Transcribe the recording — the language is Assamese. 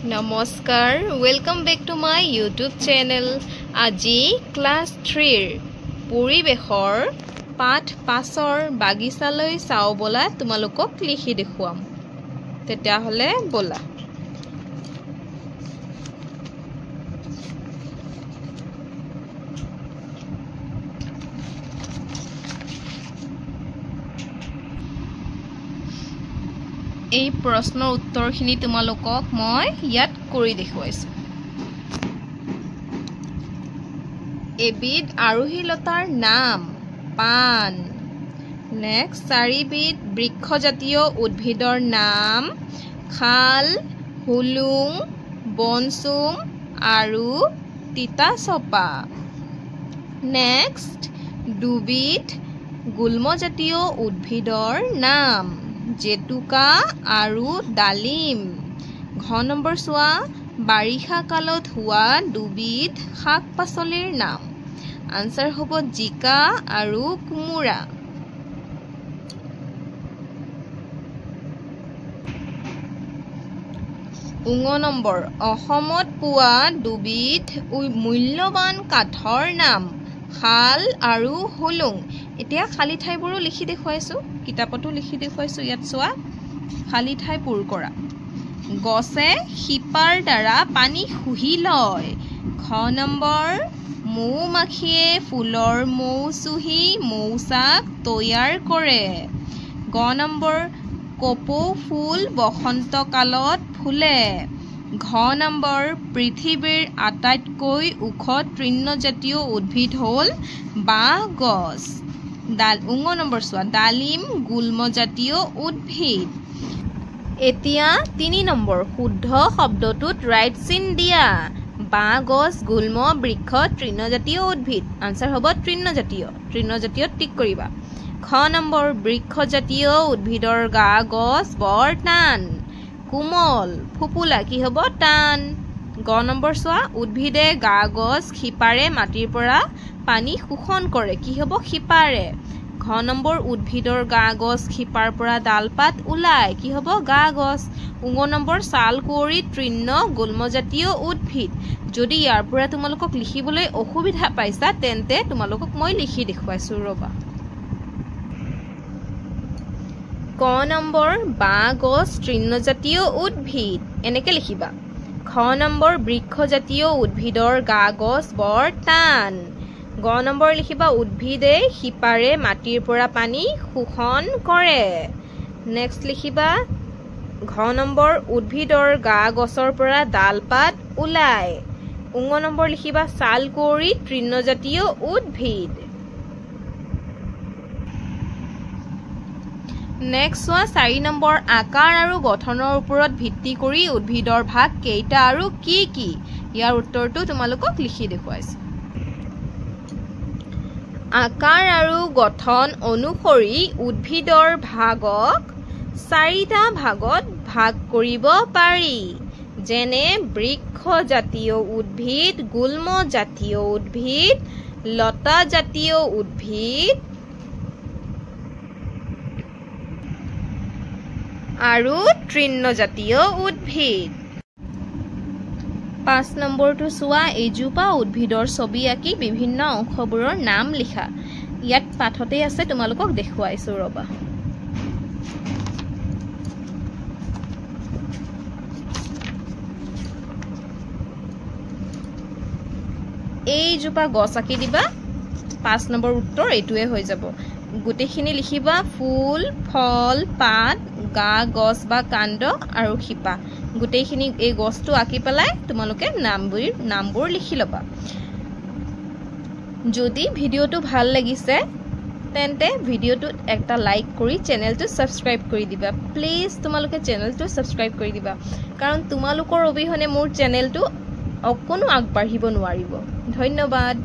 নমস্কাৰ welcome back to my YouTube channel আজি ক্লাস 3 পৰিবেশৰ পাঠ 5ৰ বাগিচালৈ চাও বলা তোমালোকক লিখি দেখুৱাম তেতিয়া হলে বলা এই প্ৰশ্নৰ উত্তৰখিনি তোমালোকক মই ইয়াত কৰি দেখুৱাইছো এবিধ আৰোহীলতাৰ নাম পান নেক্সট চাৰিবিধ বৃক্ষজাতীয় উদ্ভিদৰ নাম খাল হুলুং বনচুম আৰু তিতাচপা নেক্সট দুবিধ গুল্মজাতীয় উদ্ভিদৰ নাম জেতুকা আৰু ডালিম ঘ নম্বৰ সোৱা বাৰিষা কালত হোৱা দুবিধ শাক পাচলিৰ নাম আনসাৰ হ'ব জিকা আৰু কুমুৰা উঙ নম্বৰ অসমত পোৱা দুবিধ মূল্যৱান কাঠৰ নাম শাল আৰু হুলুং এতিয়া খালি ঠাইবোৰো লিখি দেখুৱাইছো কিতাপতো লিখি দেখুৱাইছো ইয়াত সোৱা খালি ঠাই পূৰ কৰা গছে শিপাৰ দ্বাৰা পানী শুহি লয় খ নম্বৰ মৌমাখিয়ে ফুলৰ মৌ চুহি মৌচাক তৈয়াৰ কৰে গ নম্বৰ কপৌ ফুল বসন্ত কালত ফুলে ঘ নম্বৰ পৃথিৱীৰ আটাইতকৈ ওখ তৃণজাতীয় উদ্ভিদ হ'ল বাঁহ গছ উঙ নম্বৰ সোৱা ডালিম গুল্মজাতীয় উদ্ভিদ এতিয়া 3 নম্বৰ শুদ্ধ শব্দটোত ৰাইট চিন দিয়া বাঁহ গছ গুল্ম বৃক্ষ তৃণজাতীয় উদ্ভিদ আনসাৰ হ'ব তৃণজাতীয় টিক কৰিবা খ নম্বৰ বৃক্ষজাতীয় উদ্ভিদৰ গা গছ বৰ টান কোমল ফুপুলা কি হ'ব টান গ নম্বৰ সোৱা উদ্ভিদে গা গছ শিপাৰে মাটিৰ পৰা পানী শোষণ কৰে কি হ'ব শিপাৰে ঘ নম্বৰ উদ্ভিদৰ গা গছ শিপাৰ পৰা ডালপাত ওলায় কি হ'ব গা গছ উঙ নম্বৰ ছাল কুঁৱৰী তৃণ গুল্মজাতীয় উদ্ভিদ যদি ইয়াৰ পৰা তোমালোকক লিখিবলৈ অসুবিধা পাইছা তেন্তে তোমালোকক মই লিখি দেখুৱাইছো ৰবা ক নম্বৰ বাঁহ গছ তৃণজাতীয় উদ্ভিদ এনেকে লিখিবা খ নম্বৰ বৃক্ষজাতীয় উদ্ভিদৰ গা গছ বৰ টান গ নম্বৰ লিখিবা উদ্ভিদে শিপাৰে মাটিৰ পৰা পানী শোষণ কৰে নেক্সট লিখিবা ঘ নম্বৰ উদ্ভিদৰ গা গছৰ পৰা ডালপাত ওলায় উঙ নম্বৰ লিখিবা ছাল কুঁৱৰী তৃণজাতীয় উদ্ভিদ নেক্সট 4 নম্বৰ আকাৰ আৰু গঠনৰ ওপৰত ভিত্তি কৰি উদ্ভিদৰ ভাগ কেইটা আৰু কি কি ইয়াৰ উত্তৰটো তোমালোকক লিখি দেখুৱাইছো আকাৰ আৰু গঠন অনুসৰি উদ্ভিদৰ ভাগক 4টা ভাগত ভাগ কৰিব পাৰি যেনে বৃক্ষজাতীয় উদ্ভিদ গুল্মজাতীয় উদ্ভিদ লতাজাতীয় উদ্ভিদ আৰু তৃণজাতীয় উদ্ভিদ 5 নম্বৰটো সোৱা এজোপা উদ্ভিদৰ ছবি আঁকি বিভিন্ন অংশবোৰৰ নাম লিখা ইয়াত পাঠতে আছে তোমালোকক দেখুৱাইছো ৰবা এইজোপা গছ আঁকি দিবা 5 নম্বৰ উত্তৰ এইটোৱে হৈ যাব গোটেইখিনি লিখিবা ফুল ফল পাত গা গছ বা কাণ্ড আৰু শিপা গোটেইখিনি এই গছটো আঁকি পেলাই তোমালোকে নামবোৰ লিখি ল'বা যদি ভিডিওটো ভাল লাগিছে তেন্তে ভিডিওটোত একটা লাইক কৰি চেনেলটো সাবস্ক্ৰাইব কৰি দিবা প্লিজ তোমালোকে চেনেলটো সাবস্ক্ৰাইব কৰি দিবা কাৰণ তোমালোকৰ অবিহনে মোৰ চেনেলটো অকনো আগবাঢ়িব নোৱাৰিব ধন্যবাদ